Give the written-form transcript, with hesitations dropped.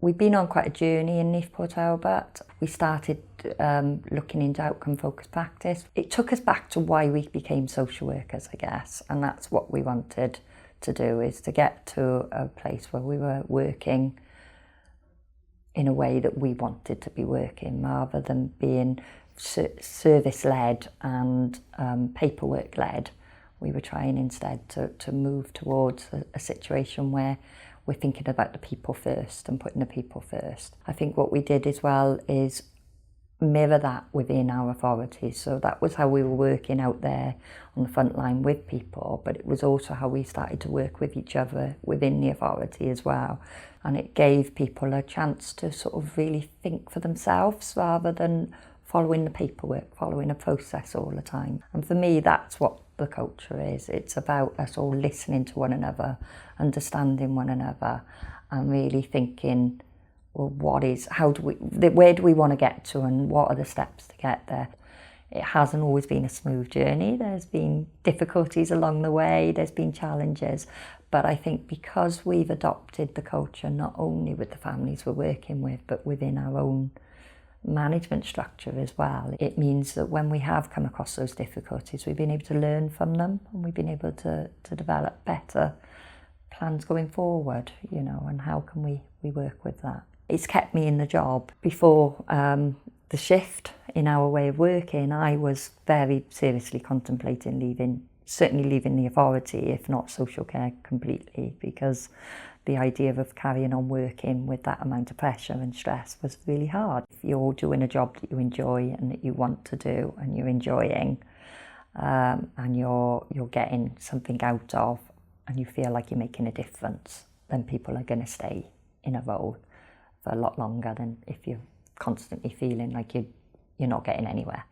We've been on quite a journey in Neath Port Talbot. We started looking into outcome-focused practice. It took us back to why we became social workers, I guess, and that's what we wanted to do, is to get to a place where we were working in a way that we wanted to be working, rather than being service-led and paperwork-led. We were trying instead to move towards a situation where we're thinking about the people first and putting the people first. I think what we did as well is mirror that within our authorities. So that was how we were working out there on the front line with people, but it was also how we started to work with each other within the authority as well. And it gave people a chance to sort of really think for themselves rather than following the paperwork, following a process all the time. And for me, that's what the culture is. It's about us all listening to one another, understanding one another, and really thinking, well, where do we want to get to, and what are the steps to get there? It hasn't always been a smooth journey. There's been difficulties along the way, there's been challenges, but I think because we've adopted the culture not only with the families we're working with, but within our own management structure as well, it means that when we have come across those difficulties, we've been able to learn from them, and we've been able to develop better plans going forward, you know, and how can we work with that. It's kept me in the job. Before the shift in our way of working, I was very seriously contemplating certainly leaving the authority, if not social care completely, because the idea of carrying on working with that amount of pressure and stress was really hard. If you're doing a job that you enjoy and that you want to do and you're enjoying, and you're getting something out of, and you feel like you're making a difference, then people are going to stay in a role for a lot longer than if you're constantly feeling like you're not getting anywhere.